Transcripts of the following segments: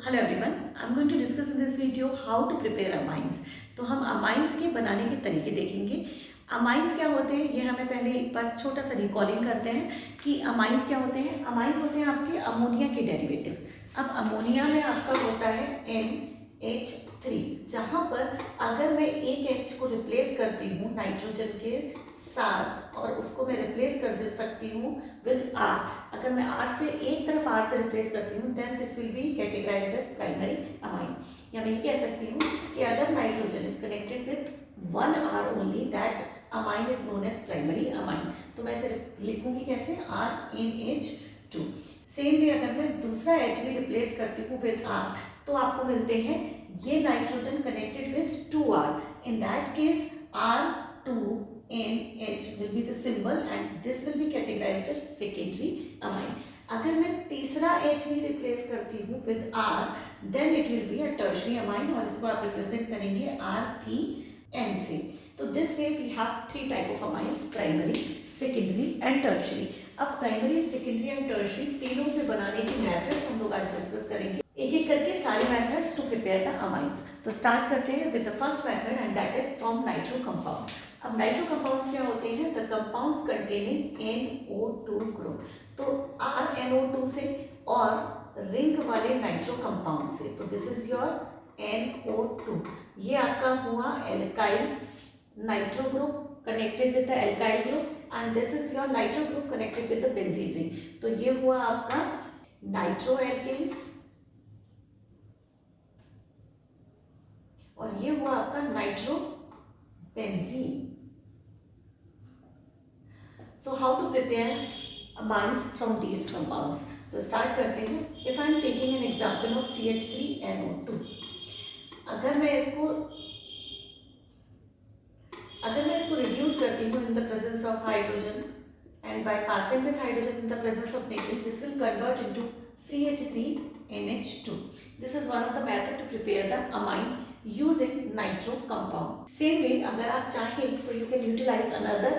Hello everyone, I am going to discuss in this video how to prepare amines. तो हम amines के बनाने के तरीके देखेंगे। अमाइंस क्या होते हैं ये हमें पहले एक बार छोटा सा रिकॉलिंग करते हैं कि अमाइंस क्या होते हैं। अमाइंस होते हैं आपके अमोनिया के डेरिवेटिव्स। अब अमोनिया में आपका होता है NH3, जहाँ पर अगर मैं एक H को रिप्लेस करती हूँ नाइट्रोजन के साथ और उसको मैं रिप्लेस कर दे सकती हूँ विद R। अगर मैं R से एक तरफ R से रिप्लेस करती हूँ then this will be categorised as primary amine. या मैं ये कह सकती हूँ कि अगर nitrogen is connected with one R only that amine is known as primary amine. तो मैं इसे लिखूंगी कैसे, RNH2। सेम वे अगर मैं दूसरा H भी रिप्लेस करती हूँ विद R तो आपको मिलते हैं ये nitrogen connected with 2R। In that case R2NH will be the symbol and this will be categorized as secondary amine. अगर मैं तीसरा H भी रिप्लेस करती हूँ with R then it will be a tertiary amine और इसको आप represent करेंगे R3N से। तो this way we have three type of amines, primary, secondary and tertiary। अब primary, secondary and tertiary तीनों पे बनाने की मेथड्स हम लोग आज डिस्कस करेंगे एक एक करके सारे methods to prepare the amines. तो स्टार्ट करते हैं with the first method and that is from nitro compounds. अब नाइट्रो कंपाउंड्स क्या होते हैं, the compounds containing NO2 group. तो RNO2 से और रिंग वाले नाइट्रो कंपाउंड से, तो दिस इज योर NO2। ये आपका हुआ alkyl nitro group connected with the alkyl group and this is your nitro group connected with the benzene ring. तो ये हुआ आपका नाइट्रो एल्केन्स और ये हुआ आपका नाइट्रो बेंजीन। तो how to prepare amines from these compounds. तो स्टार्ट करते हैं। If I am taking an example of CH3NO2, अगर मैं इसको रिड्यूस करती हूँ in the presence of hydrogen and by passing this hydrogen in the presence of nickel, this will convert into CH3NH2। This is one of the method to prepare the amine using nitro compound। Same way अगर आप चाहें तो you can utilize another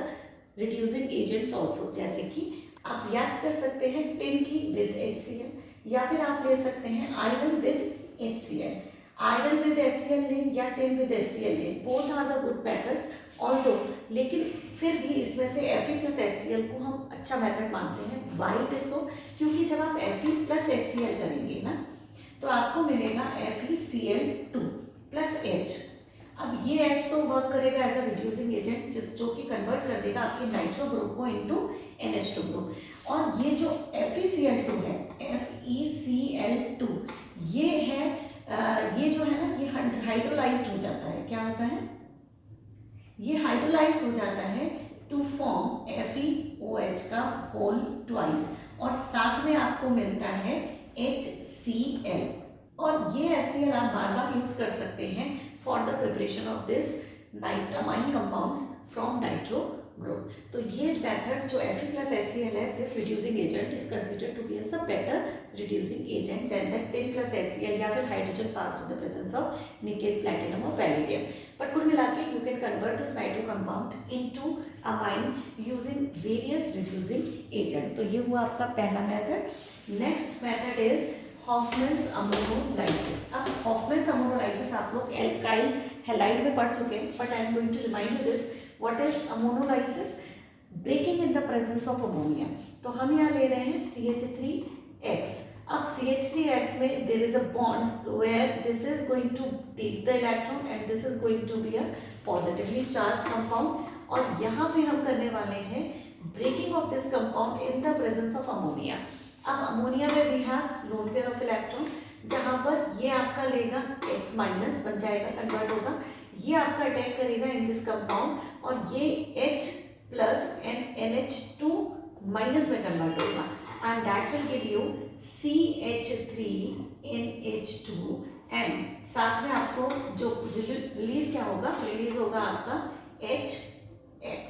reducing agents also, जैसे कि आप याद कर सकते हैं टिन की with HCl या फिर आप ले सकते हैं iron with HCl। Iron with HCl लें या टिन with HCl लें, both are the good methods although, लेकिन फिर भी इसमें से Fe plus HCl को हम अच्छा मेथड मानते हैं। Why it is so? क्योंकि जब आप Fe plus HCl करेंगे ना तो आपको मिलेगा FeCl2 प्लस H। अब ये H तो वर्क करेगा एज अ रिड्यूसिंग एजेंट जो कि कन्वर्ट कर देगा आपके नाइट्रो ग्रुप को इनटू NH2 ग्रुप। और ये जो FeCl2 है, FeCl2 ये है ये जो है ना ये हाइड्रोलाइज्ड हो जाता है। क्या होता है, ये हाइड्रोलाइज्ड हो जाता है टू फॉर्म FeOH का होल ट्वाइस और साथ में आपको मिलता है HCl। और ये HCl आप बार बार यूज कर सकते हैं for the preparation of this amine compounds from nitro group. तो ये मेथड जो Fe plus HCl है, this reducing agent is considered to be as the better reducing agent than the tin plus HCl या फिर hydrogen pass in the presence of nickel, platinum और palladium. But कुल मिला के you can convert this nitro compound into amine using various reducing agent. तो ये हुआ आपका पहला method. Next method is Hofmann's ammonolysis. अब हॉफमैन्स अमोनोलाइसिस आप लोग एल्काइल हैलाइड में पढ़ चुके हैं, but I am going to remind you this what is ammonolysis, breaking in the presence of ammonia. तो हम यहाँ ले रहे हैं CH3X। अब CH3X में there is a bond where this is going to take the electron and this is going to be a positively charge compound और यहाँ पे हम करने वाले हैं breaking of this compound in the presence of ammonia. अब ammonia में भी है लोन पेयर ऑफ इलेक्ट्रॉन, जहां पर ये आपका लेगा X माइनस बन जाएगा, कन्वर्ट होगा, ये आपका अटैक करेगा इन दिस कंपाउंड और ये H plus and NH2 minus में कन्वर्ट होगा and that will give you CH3NH2 and साथ में आपको जो रिलीज क्या होगा, रिलीज होगा आपका HX।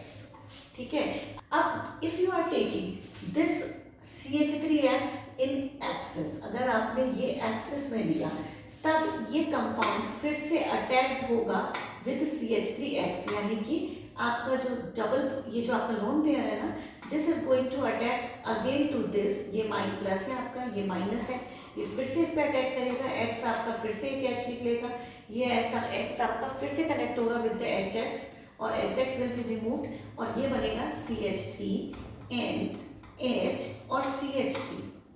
ठीक है। अब if you are taking this CH3X in excess, अगर आपने ये एक्सेस में लिया तब ये कंपाउंड फिर से अटैक्ड होगा विद CH3X, यानी कि आपका जो डबल ये जो आपका लोन पेयर है ना, this is going to attack again to this. ये माइन प्लस है आपका, ये माइनस है, ये फिर से इस पर अटैक करेगा, X आपका फिर से एक H निकलेगा, ये X आपका फिर से कनेक्ट होगा विद द HX और HX विल बी रिमूव्ड और ये बनेगा CH3NH और CH3,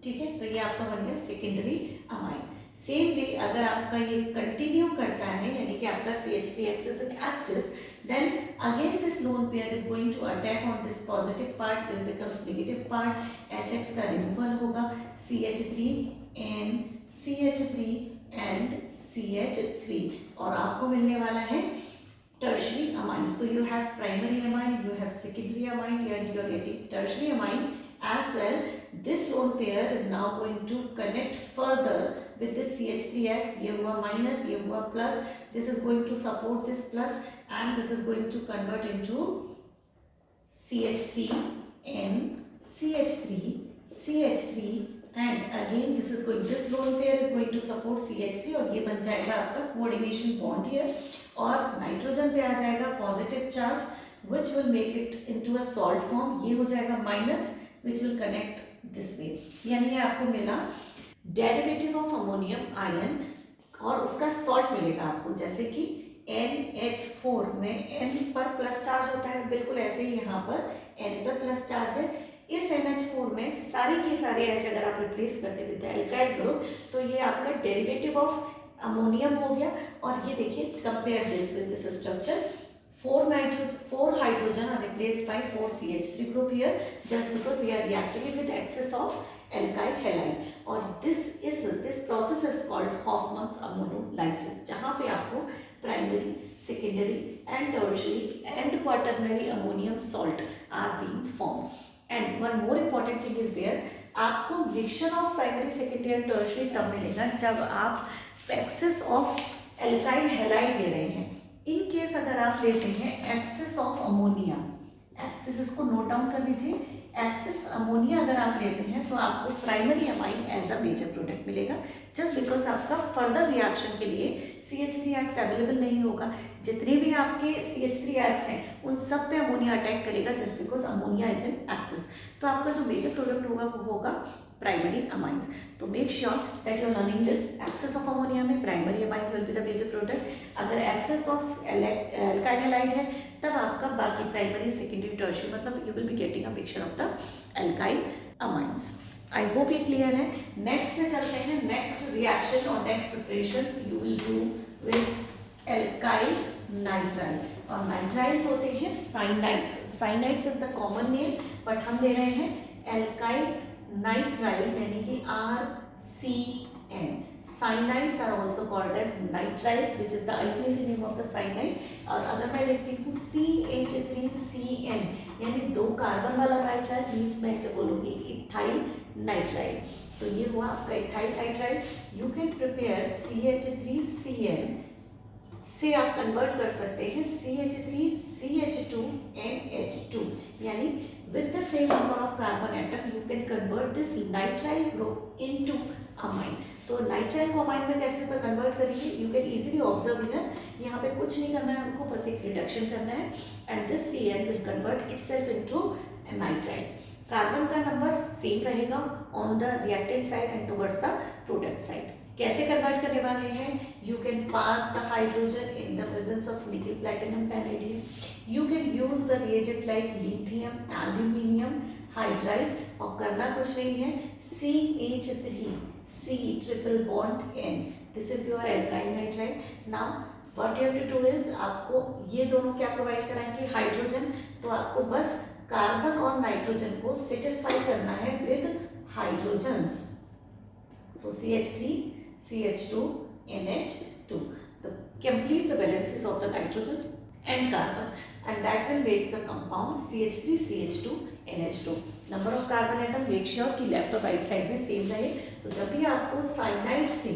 ठीक है। तो ये आपका बन गया सेकेंडरी अमाइन। सेम वे अगर आपका ये कंटिन्यू करता है यानी कि आपका CH3 axis in axis, then again this lone pair is going to attack on this positive part, this becomes negative part, HX का removal होगा, CH3 and CH3 और आपको मिलने वाला है tertiary amines. So you have primary amine, you have secondary amine and you are getting tertiary amine as well. This lone pair is now going to connect further with this CH3X, ये हुआ minus, ये हुआ plus, this is going to support this plus and this is going to convert into CH3N, CH3 and again this lone pair is going to support CH3 और ये बन जाएगा आपका coordination bond here और nitrogen पे आ जाएगा positive charge which will make it into a salt form, ये हो जाएगा minus which will connect this way, यानी ये आपको मिला डेरिवेटिव ऑफ अमोनियम आयन और उसका सॉल्ट मिलेगा आपको, जैसे कि NH4 में N पर प्लस चार्ज होता है, बिल्कुल ऐसे ही यहाँ पर N पर प्लस चार्ज है। इस NH4 में सारी के सारे H अगर आप रिप्लेस करते विद एल्काइल ग्रुप तो ये आपका डेरिवेटिव ऑफ अमोनियम हो गया और ये देखिए compare this with this structure, 4 hydrogen are replaced by 4 CH3 group here just because we are reacting it with excess of alkyl halide और this process is called Hoffman's ammonolysis जहाँ पे आपको primary, secondary and tertiary and quaternary ammonium salt are being formed. And one more important thing is there, आपको mixture of primary, secondary and tertiary तब मिलेगा जब आप excess of alkyl halide ले रहे हैं। इन केस अगर आप लेते हैं एक्सेस ऑफ अमोनिया, एक्सेस इसको नोट डाउन कर लीजिए, एक्सेस अमोनिया अगर आप लेते हैं तो आपको primary amine as a major product मिलेगा जस्ट बिकॉज आपका फर्दर रिएक्शन के लिए CH3X अवेलेबल नहीं होगा। जितने भी आपके CH3X हैं उन सब पे अमोनिया अटैक करेगा just because ammonia is in excess. तो आपका जो मेजर प्रोडक्ट होगा वो होगा primary amines. तो make sure that you are learning this excess of ammonia में primary amines will be the major product. अगर excess of alkyl halide है तब आपका बाकी primary, secondary, tertiary मतलब you will be getting a picture of the alkyl amines. I hope ये clear है। Next पे चलते हैं, next reaction और next preparation you will do with alkyl nitrile और nitriles होते हैं cyanides. Cyanides is the common name but हम ले रहे हैं alkyl nitrile यानी कि RCN. Cyanides are also called as nitriles which is the IUPAC name of the cyanide और अगर मैं लिखती हूँ CH3CN यानी 2 कार्बन वाला नाइट्राइल मीन्स मैं इसे बोलूँगी इथाइल नाइट्राइल। तो ये हुआ आपका ethyl nitrile. You can prepare CH3CN से आप कन्वर्ट कर सकते हैं CH3CH2NH2 यानी with the same number of carbon atom you can convert this nitrile group into amine. तो नाइट्राइल को अमाइन में कैसे कन्वर्ट करेंगे, you can easily observe here, यहाँ पे कुछ नहीं करना है हमको, बस एक रिडक्शन करना है and this CN will convert itself into nitrile. Carbon का नंबर सेम रहेगा on the reactant side and towards the product side. कैसे कन्वर्ट करने वाले हैं, you can pass the hydrogen in the presence of nickel platinum palladium, you can use the reagent like lithium aluminium hydride और करना कुछ नहीं है CH3C triple bond N, this is your alkyl nitride. Now what you have to do is आपको ये दोनों क्या provide कराएंगे, हाइड्रोजन, तो आपको बस कार्बन और नाइट्रोजन को सेटिस्फाई करना है with hydrogens, so CH3 CH2 NH2 to complete the valencies of the nitrogen and carbon and that will make the compound CH3 CH2 NH2। Number of carbon atom make sure कि left और right side में same रहे। तो जब भी आपको cyanide से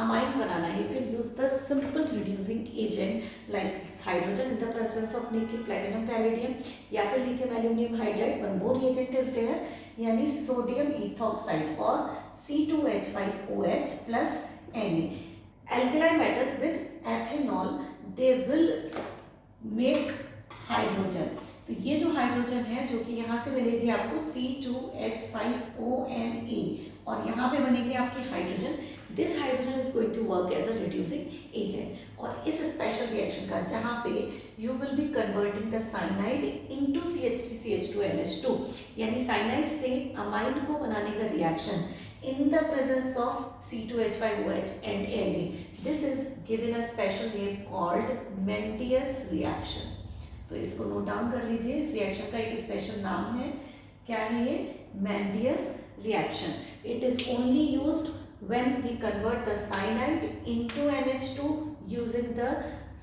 amines बनाना है you can use the simple reducing agent like hydrogen in the presence of nickel platinum palladium या फिर lithium aluminium hydride. One more reagent is there यानी सोडियम इथॉक्साइड और C2H5OH plus Na। Alkali metals with ethanol they will make hydrogen। तो ये जो hydrogen है जो कि यहाँ से मिलेगी आपको C2H5ONA और यहाँ पे बनेगी आपकी hydrogen. This hydrogen is going to work as a reducing agent. और इस स्पेशल रिएक्शन का जहाँ पे you will be converting the cyanide into CH3CH2NH2, यानी साइनाइड से अमाइन को बनाने का reaction in the presence of C2H5OH and Na. This is given a special name called Mendius reaction. तो इसको नोट डाउन कर लीजिए, इस रिएक्शन का एक स्पेशल नाम है, क्या है ये? Mendius reaction. It is only used when we convert the cyanide into NH2 using the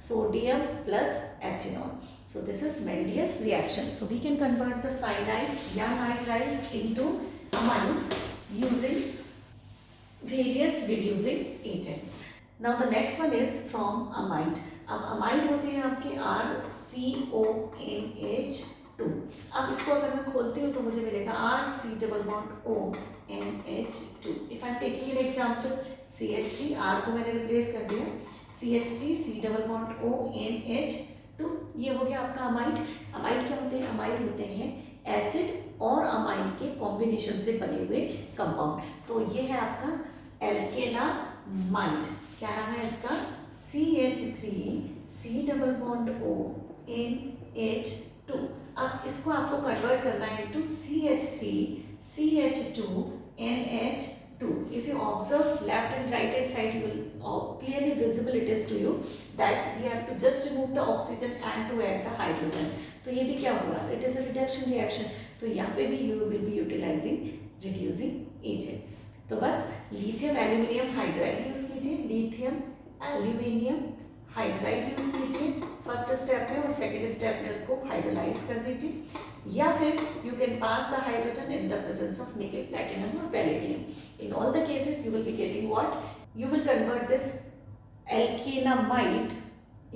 sodium plus ethanol. So this is Mendius reaction. So we can convert the cyanides या nitrides into amines using various reducing agents. Now the next one is from amide. अब amide होते हैं आपके RCONH2. अब इसको अगर मैं खोलती हूँ तो मुझे मिलेगा RC=ONH2. If I am taking an example, CH3, R को मैंने रिप्लेस कर दिया, CH3 C=ONH2. ये हो गया आपका अमाइड. अमाइड क्या होते हैं? अमाइड होते हैं एसिड और अमाइन के कॉम्बिनेशन से बने हुए कंपाउंड. तो ये है आपका एल्केनामाइड. क्या नाम है इसका? CH3COONH2. अब इसको आपको कन्वर्ट करना है to CH3CH2NH2. If you observe left and right hand side, you will clearly visible it is to you that we have to just remove the oxygen and to add the hydrogen. तो ये भी क्या होगा? It is a reduction reaction. तो यहाँ पे भी you will be utilizing reducing agents. तो बस लिथियम एल्यूमिनियम हाइड्राइड यूज कीजिए, लिथियम एल्यूमिनियम हाइड्राइड यूज कीजिए फर्स्ट स्टेप में, और सेकेंड स्टेप में उसको हाइड्रोलाइज कर दीजिए, या फिर you can pass the hydrogen in the presence of nickel, platinum और palladium. In all the cases you will be getting what? You will convert this alkenamide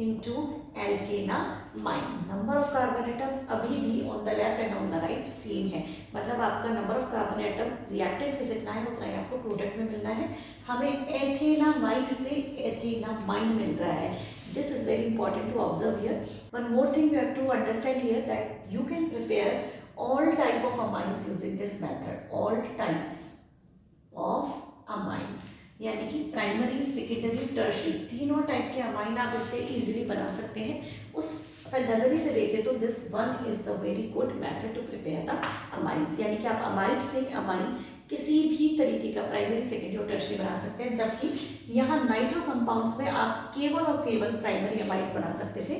into alkenamine. Number of carbon atom अभी भी on the left and on the right same है, मतलब आपका number of carbon atom reactant में जितना है उतना ही आपको प्रोडक्ट में मिलना है. हमें एथेनामाइड से एथेनामाइन मिल रहा है. This is very important to observe here. One more thing you have to understand here that you can prepare all type of amines using this method. All types of amine यानी कि प्राइमरी, सेकेंडरी, टर्शियरी, तीनों type के amine आप इससे easily बना सकते हैं. उस नजरिए से देखें तो this one is the very good method to prepare the amines. यानी कि आप अमाइड से अमाइन किसी भी तरीके का प्राइमरी, सेकेंडरी और टर्शियरी बना सकते हैं, जबकि यहाँ नाइट्रो कंपाउंड्स में आप केवल और केवल प्राइमरी अमाइन्स बना सकते थे,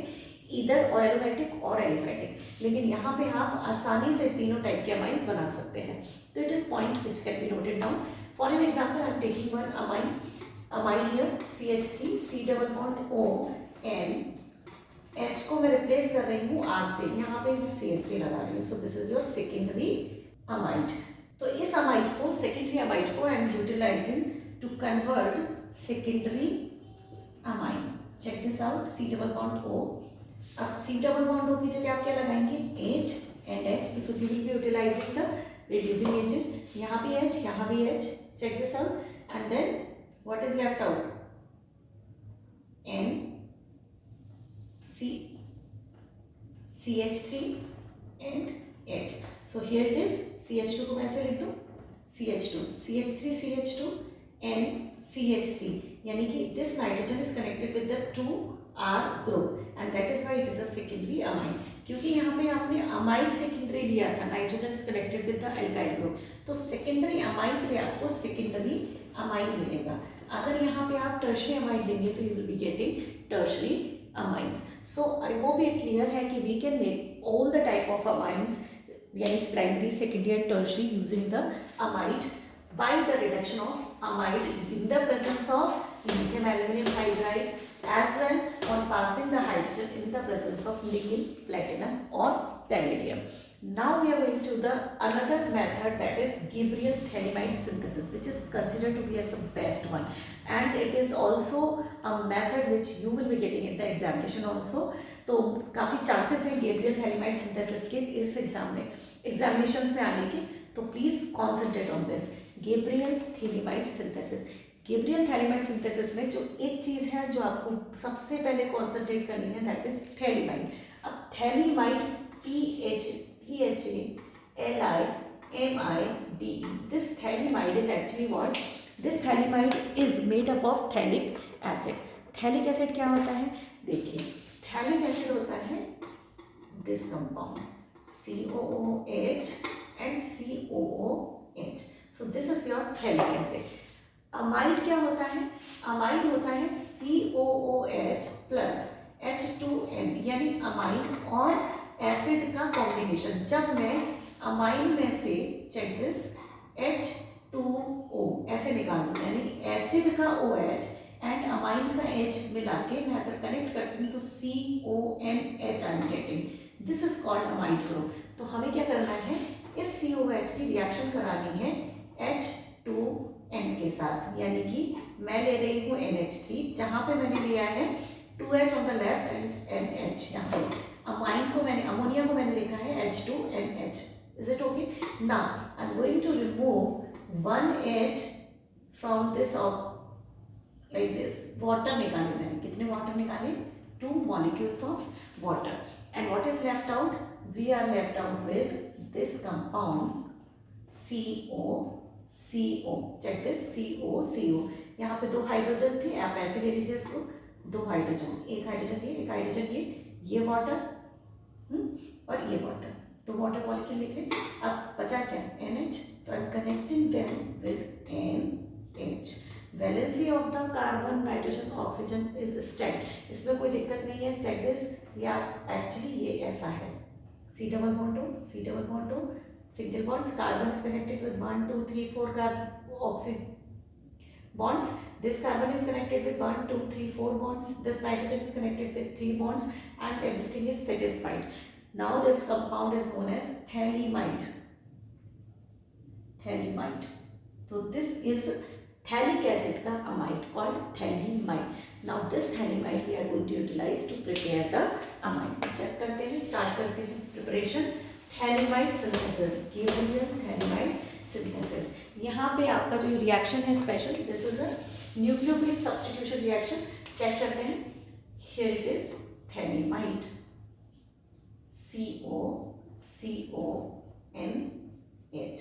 इधर एरोमेटिक और एलिफेटिक. लेकिन यहाँ पे आप आसानी से तीनों टाइप के अमाइन्स बना सकते हैं. तो it is point which can be noted down. For an example, I am taking one amide here, CH3 C=O N H को मैं रिप्लेस कर रही हूँ R से, यहाँ पे मैं CH3 लगा रही हूँ. So this is your secondary amide. तो इस अमाइड को, सेकेंडरी अमाइड को I am utilising to convert secondary amine. Check this out. C=O. अब C=O की जगह आप क्या लगाएंगे? H and H, because you will be utilizing the reducing agent. यहाँ भी H, यहाँ भी H. Check this out. And then what is left out? N C CH3 and H. So here it is. CH2 को मैं ऐसे लिख दूँ, CH2 CH3 CH2 and CH3, यानी कि this nitrogen is connected with the 2R group and that is why it is a secondary amine. क्योंकि यहाँ पे आपने अमाइड सेकेंडरी लिया था, nitrogen is connected with the alkyl group, तो secondary amide से आपको सेकेंडरी अमाइन मिलेगा. अगर यहाँ पे आप टर्शियरी अमाइड लेंगे तो you will be getting tertiary amines. So I hope ये क्लियर है कि we can make all the type of amines, यानी primary, secondary and tertiary using the amide by the reduction of amide in the presence of lithium aluminum hydride as well on passing the hydrogen in the presence of nickel, platinum or palladium. Now we are going to the another method, that is Gabriel Thalamide synthesis, which is considered to be as the best one, and it is also a method which you will be getting in the examination also. तो काफ़ी chances हैं Gabriel phthalimide synthesis के इस examinations में आने के, तो please concentrate on this Gabriel phthalimide synthesis. Gabriel phthalimide synthesis में जो एक चीज़ है जो आपको सबसे पहले कॉन्सेंट्रेट करनी है, दैट इज थैलेमाइड. अब phthalimide PHALI MIDE. This phthalimide is actually what? This phthalimide is made up of phthalic acid. Phthalic acid क्या होता है? देखिए, phthalic acid होता है this compound COOH and COOH. So this is your phthalic acid. Amide क्या होता है? Amide होता है COOH प्लस H2N, यानी अमाइड और एसिड का कॉम्बिनेशन। जब मैं अमाइड में से चेक दिस H2O ऐसे निकाल दूँ, यानी एसिड का OH एंड अमाइड का H मिला के मैं अगर कनेक्ट करती हूँ तो CONH I am getting. This is called amide group. तो हमें क्या करना है? इस COH की रिएक्शन करानी है H2N के साथ, यानी कि मैं ले रही हूँ NH3, जहाँ पे मैंने लिया है 2H on the left and NH यहाँ पे। अमाइन को मैंने, अमोनिया को मैंने लिखा है H2NH. Is it okay? Now I'm going to remove one H from this like this. Water निकाले मैंने, कितने वाटर निकाले? 2 molecules of water. And what is left out? We are left out with this compound CO. Check this CO. यहाँ पे 2 hydrogen थे, आप ऐसे ले लीजिए इसको, 2 हाइड्रोजन, एक हाइड्रोजन ये, एक हाइड्रोजन ये वाटर और ये वाटर, तो वाटर मॉलिक्यूल लिख लें। अब बचा क्या? NH, तो I am connecting them with NH। Valency of the carbon, nitrogen, oxygen is state, इसमें कोई दिक्कत नहीं है। चेक दिस, या एक्चुअली ये ऐसा है C double bond to single bonds, carbon is connected with 1 2 3 4 oxygen bonds. This carbon is connected with 1 2 3 4 bonds. This nitrogen is connected with 3 bonds, and everything is satisfied. Now this compound is known as phthalimide. So this is phthalic acid का amide called phthalimide. Now this phthalimide we are going to utilize to prepare the amide. Check करते हैं, start करते हैं preparation. Phthalimide synthesis, phthalimide synthesis. यहाँ पे आपका जो reaction है special, this is a nucleophilic substitution reaction. Check करते हैं, here it is phthalimide CONH।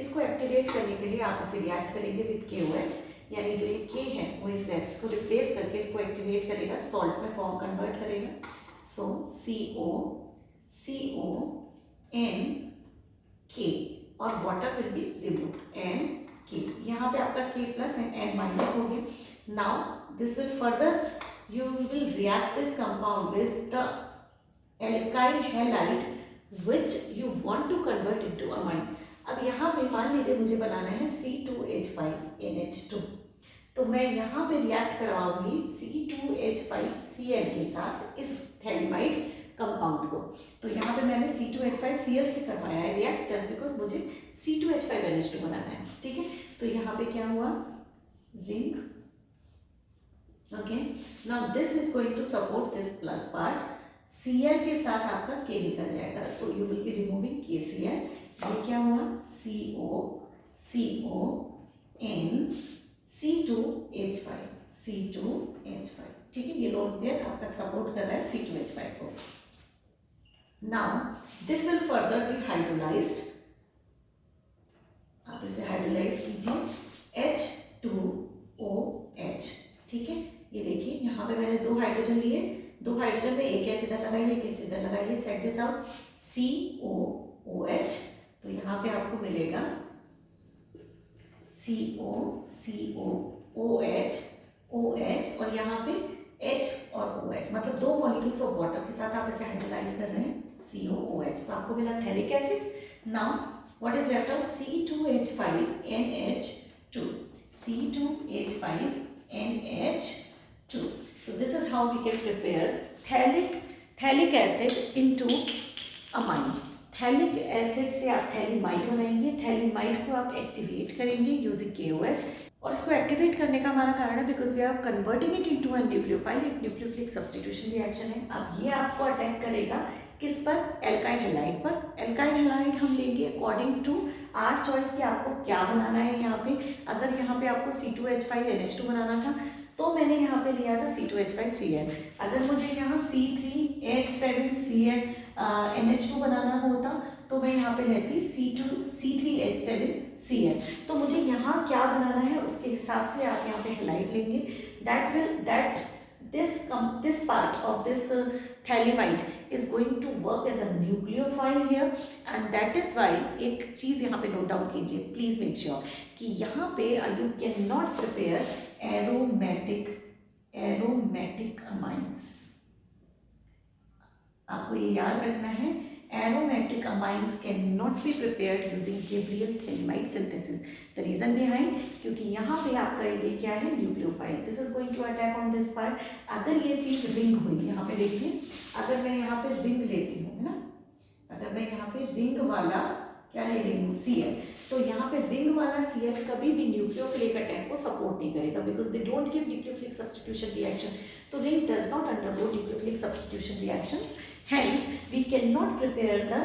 इसको एक्टिवेट करने के लिए आप इसे रिएक्ट करेंगे विद KOH, यानी जो ये K है वो इस H को रिप्लेस करके इसको एक्टिवेट करेगा, सॉल्ट में फॉर्म कन्वर्ट करेगा। सो CONK और water will be removed NK। यहाँ पे आपका K plus and N minus हो गया। Now this will further, you will react this compound with the alkyl halide which you want to convert into amine. अब यहाँ पे मान लीजिए मुझे बनाना है C2H5NH2, तो मैं यहाँ पे रिएक्ट करवाऊंगी C2H5Cl के साथ इस थैलिमाइड कंपाउंड को। तो यहाँ पे मैंने C2H5Cl से करवाया है रिएक्ट, जस्ट बिकॉज मुझे C2H5NH2 बनाना है, ठीक है। तो यहाँ पे क्या हुआ? Ring, okay. Now this is going to support this plus part. Cl के साथ आपका K निकल जाएगा, तो you will be removing KCl। ये क्या हुआ? CON C2H5, ठीक है। ये लोन पेयर आपका सपोर्ट कर रहा है C2H5 को। Now this will further be hydrolysed, आप इसे हाइड्रोलाइज कीजिए H2OH, ठीक है। ये देखिए यहाँ पे मैंने 2 हाइड्रोजन लिए, 2 हाइड्रोजन में एक H इधर लगाइए, एक H इधर लगाइए। चेक दिस आउट, COOH, तो यहाँ पे आपको मिलेगा OH और यहाँ पे H और OH, मतलब 2 मॉलिक्यूल्स ऑफ वाटर के साथ आप इसे हाइड्रोलाइज कर रहे हैं COOH, तो आपको मिला phthalic acid. Now what is left out? C2H5NH2, C2H5NH2। So this is how we can prepare thalic acid into amine. Phthalic acid से आप थैलिमाइड बनाएंगे, थैलिमाइड को आप एक्टिवेट करेंगे यूजिंग KOH, और इसको एक्टिवेट करने का हमारा कारण है because we are converting it into a nucleophile, एक न्यूक्लियोफिलिक सब्स्टिट्यूशन रिएक्शन है। अब ये आपको अटैक करेगा किस पर? एल्काइल हैलाइड पर। एल्काइल हैलाइड हम लेंगे अकॉर्डिंग टू आर चॉइस कि आपको क्या बनाना है। यहाँ पे अगर यहाँ पे आपको C2H5NH2 बनाना था तो मैंने यहाँ पे लिया था C2H5Cl। अगर मुझे यहाँ C3H7Cl NH2 बनाना होता तो मैं यहाँ पे लेती C3H7Cl। तो मुझे यहाँ क्या बनाना है उसके हिसाब से आप यहाँ पे हाईलाइट लेंगे। That this part of this thalidomide is going to work as a nucleophile here, and that is why एक चीज़ यहाँ पे नोट डाउन कीजिए प्लीज मेक श्योर कि यहाँ पे you cannot prepare aromatic amines। आपको ये याद रखना है, aromatic amines cannot be prepared using Gabriel thalidomide synthesis। The reason behind, क्योंकि यहाँ पे आपका ये क्या है, nucleophile, this is going to attack on this part. अगर ये चीज रिंग हुई, यहाँ पे देखिए, अगर मैं यहाँ पे रिंग लेती हूँ, है ना, अगर मैं यहाँ पे रिंग वाला क्या ले रही हूँ, Cl, तो यहाँ पे रिंग वाला Cl कभी भी न्यूक्लियोफिलिक अटैक को सपोर्ट नहीं करेगा, because they don't give nucleophilic substitution reaction. तो ring does not undergo nucleophilic substitution reactions, hence we cannot prepare the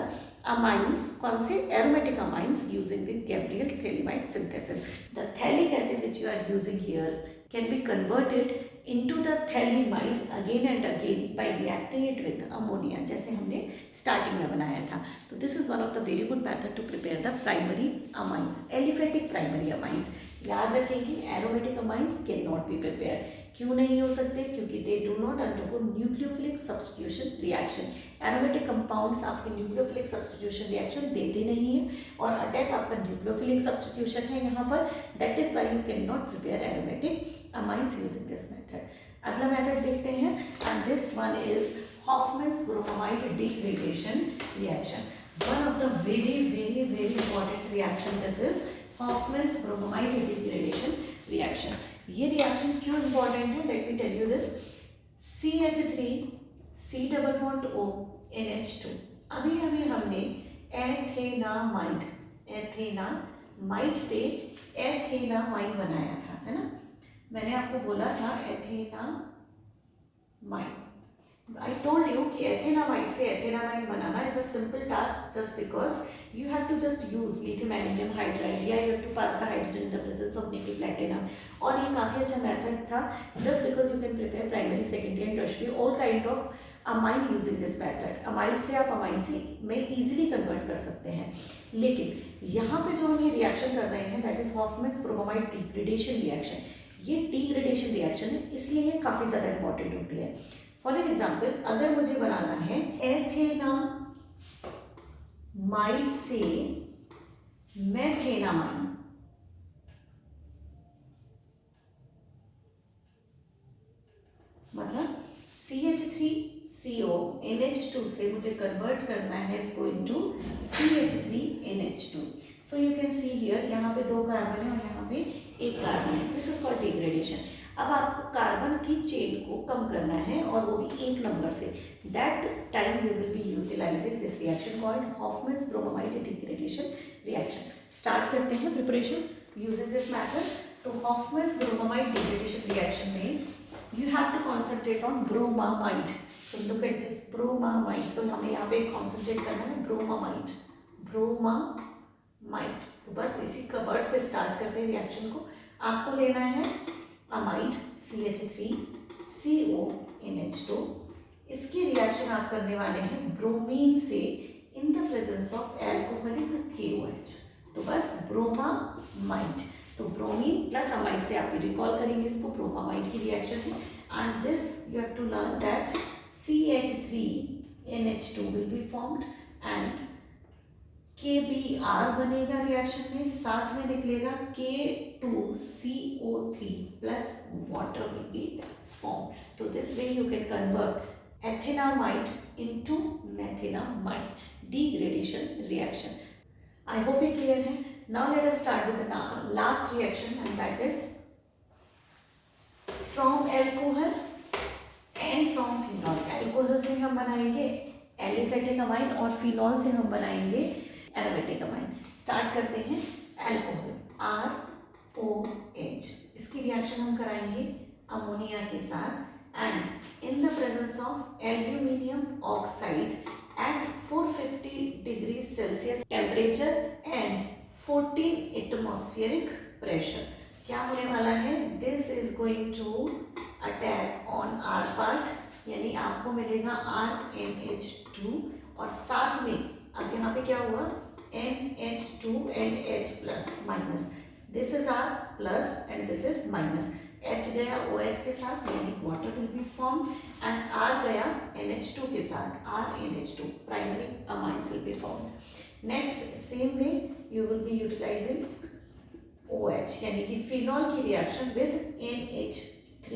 amines, कौन से, aromatic amines using the Gabriel thalidomide synthesis। The thalic acid which you are using here can be converted into the thalidomide again and again by reacting it with ammonia, जैसे हमने starting में बनाया था। तो this is one of the very good method to prepare the primary amines, aliphatic primary amines। याद रखेंगे, aromatic amines can not be prepare. क्यों नहीं हो सकते? क्योंकि they do not undergo nucleophilic substitution reaction. Aromatic compounds आपके nucleophilic substitution reaction देते नहीं है, और अटैक आपका न्यूक्लियोफिलिक सब्स्टिट्यूशन है यहाँ पर। That is why you can not prepare aromatic amines using this method. अगला मेथड देखते हैं, and this one is Hofmann's bromide degradation reaction. One of the very very very important reaction this is Hofmann's bromamide degradation reaction। ये reaction क्यों important है? Let me tell you this. CH3 C double bond O NH2, अभी हमने एथेनामाइड से एथेनामाइन बनाया था, है ना। मैंने आपको बोला था एथेनामाइन, I told you कि एथेनामाइड से एथेनामाइन बनाना is a simple task, just because you have to just use lithium aluminum hydride, या you have to pass the hydrogen in the presence of nickel platinum। और ये काफ़ी अच्छा मेथड था, just because you can prepare primary, secondary and tertiary all kind of amine using this method। Amide से आप amine से में easily convert कर सकते हैं। लेकिन यहाँ पे जो हम ये रिएक्शन कर रहे हैं, that is Hofmann's bromamide degradation reaction। ये degradation reaction है, इसलिए ये काफ़ी ज़्यादा इंपॉर्टेंट होती है। फॉर एन एग्जाम्पल, अगर मुझे बनाना है एथेनामाइड से मेथेनामाइन, मतलब CH3CO NH2 से मुझे कन्वर्ट करना है इसको into CH3NH2। So you can see here, यहाँ पे 2 कार्बन है और यहाँ पे 1 कार्बन है। This is called degradation. अब आपको कार्बन की चेन को कम करना है, और वो भी 1 नंबर से। That time you will be utilising this reaction called Hofmann's bromamide degradation reaction. Start करते हैं प्रिपरेशन यूजिंग दिस मेथड। तो हॉफमैन्स ब्रोमामाइड डिग्रेडेशन रिएक्शन में you have to concentrate on bromamide. So look at this, bromamide. तो हमें यहाँ पे concentrate करना है ब्रोमामाइड, ब्रोमामाइड। तो बस इसी का वर्ड से स्टार्ट करते हैं रिएक्शन को। आपको लेना है अमाइड CH3CO NH2, इसकी रिएक्शन आप करने वाले हैं ब्रोमीन से इन the presence of alcoholic KOH। तो बस ब्रोमामाइड, तो ब्रोमीन प्लस अमाइड से आप रिकॉल करेंगे इसको, ब्रोमामाइड की रिएक्शन है। And this you have to learn that CH3NH2 will be formed and KBr बनेगा रिएक्शन में, साथ में निकलेगा K2CO3 plus water will be form. So this way you can convert ethanamide into methanamide degradation reaction. I hope ये clear है। Now let us start with the last reaction, and that is from alcohol and from phenol. Alcohol से हम बनाएंगे aliphatic amine, और phenol से हम बनाएंगे aromatic amine. Start करते हैं एल्कोहल ROH, इसकी रिएक्शन हम कराएंगे अमोनिया के साथ, and in the presence of aluminium oxide at 450 degree Celsius temperature and 14 atmospheric pressure. क्या होने वाला है? This is going to attack on R part, यानी आपको मिलेगा RNH2, और साथ में अब यहाँ पे क्या हुआ, NH2 and H plus minus, this is R plus and this is minus, H गया OH के साथ यानी water will be formed and R गया NH2 के साथ, RNH2, primary amines will be formed. Next same way you will be utilizing OH यानी कि phenol की reaction with NH3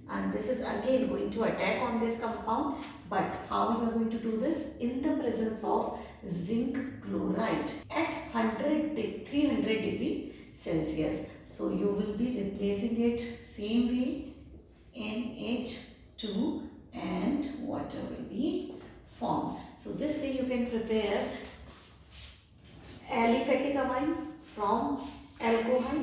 and this is again going to attack on this compound, but how you are going to do this? In the presence of zinc chloride at 300 degree Celsius. So you will be replacing it same way, NH2 and water will be formed. So this way you can prepare aliphatic amine from alcohol,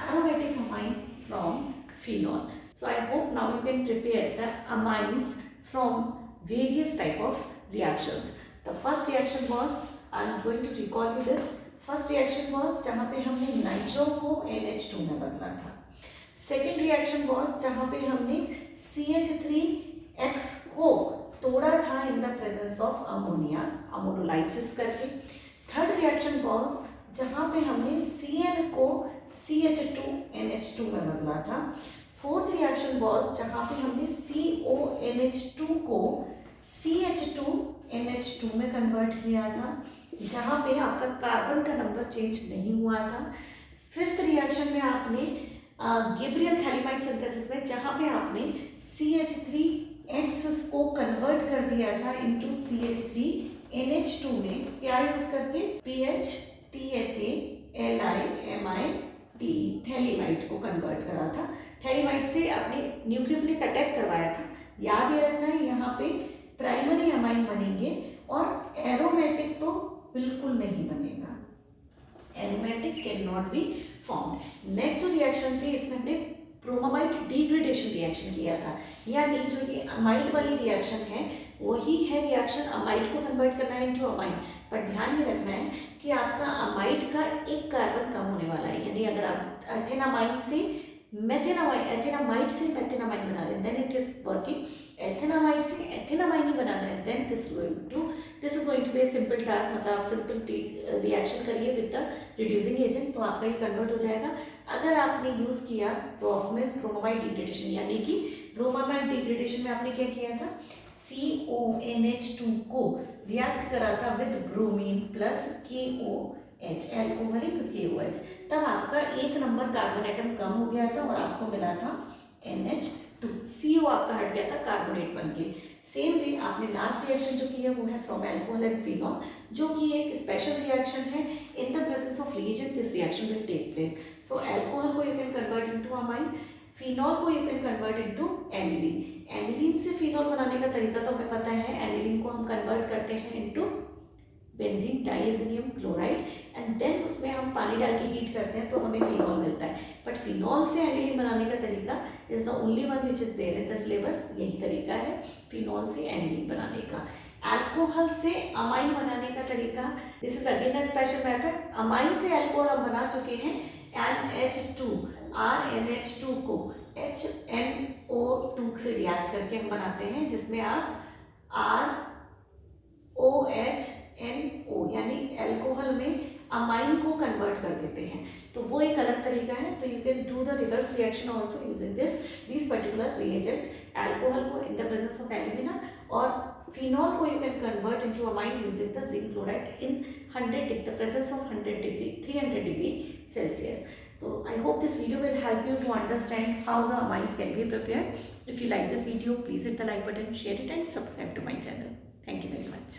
aromatic amine from phenol. So I hope now you can prepare the amines from various type of reactions. The first reaction was, I am going to recall you this. First reaction was जहाँ पे हमने nitro को NH2 में बदला था. Second reaction was जहाँ पे हमने CH3X को तोड़ा था in the presence of ammonia, ammonolysis करके. Third reaction was जहाँ पे हमने Cn को CH2NH2 में बदला था. Fourth reaction was जहाँ पे हमने CONH2 को CH2NH2 में कन्वर्ट किया था, जहाँ पे आपका कार्बन का नंबर चेंज नहीं हुआ था. फिफ्थ रिएक्शन में आपने गैब्रियल थैलीमाइड सिंथेसिस में जहाँ पे आपने CH3X को कन्वर्ट कर दिया था इनटू CH3NH2 में क्या यूज करके, PHTHALIMID थैलीमाइड को कन्वर्ट करा था. थैलीमाइड से आपने न्यूक्लियोफिलिक अटैक करवाया था. याद ये रखना है यहाँ पे प्राइमरी अमाइन बनेंगे और एरोमेटिक तो बिल्कुल नहीं बनेगा. Aromatic can not be formed. Next जो रिएक्शन थी इसमें हमने ब्रोमामाइड डिग्रेडेशन रिएक्शन किया था, यानी जो ये अमाइड वाली रिएक्शन है वही है रिएक्शन अमाइड को कन्वर्ट करना है इनटू अमाइन. पर ध्यान ये रखना है कि आपका अमाइड का एक कार्बन कम होने वाला है, यानी अगर आप एथेनामाइन से एथेनामाइड से मेथेनामाइन बना रहे हैं then it is working. Ethanamide से एथेनामाइन ही बनाना है then this is going to be a simple task. मतलब आप सिंपल रिएक्शन करिए विद द रिड्यूसिंग एजेंट तो आपका ये कन्वर्ट हो जाएगा. अगर आपने यूज किया ब्रोमामाइड डिग्रेडेशन, यानी कि ब्रोमामाइड डिग्रेडेशन में आपने क्या किया था, CONH2 को रिएक्ट करा था with bromine plus KOH, alcoholic KOH, तब आपका एक नंबर कार्बन एटम कम हो गया था और आपको मिला था NH2. CO आपका हट गया था कार्बोनेट बन के. सेम वे आपने लास्ट रिएक्शन जो की है वो है फ्रॉम एल्कोहल एंड फिनॉल, जो कि एक स्पेशल रिएक्शन है. In the presence of reagent this reaction will take place. So alcohol को you can convert into amine, phenol को you can convert into aniline. Aniline से फिनॉल बनाने का तरीका तो हमें पता है. एनिलीन को हम कन्वर्ट करते हैं into benzene diethenium chloride and then उसमें हम पानी डाल के हीट करते हैं तो हमें फिनॉल मिलता है. बट फिनॉल से एनिलीन बनाने का तरीका is the only one which is there in the syllabus. यही तरीका है फिनॉल से एनिलीन बनाने का. अल्कोहल से अमाइन बनाने का तरीका, this is again a special method. Amine से अल्कोहल हम बना चुके हैं. NH2 RNH2 को HNO2 से रिएक्ट करके हम बनाते हैं, जिसमें आप ROHNO यानी अल्कोहल में अमाइन को कन्वर्ट कर देते हैं. तो वो एक अलग तरीका है. तो you can do the reverse reaction also using this particular reagent. Alcohol को in the presence of alumina और फिनॉल को you can convert into amine using the zinc chloride in 300 degree Celsius. So I hope this video will help you to understand how the amines can be prepared. If you like this video, please hit the like button, share it and subscribe to my channel. Thank you very much.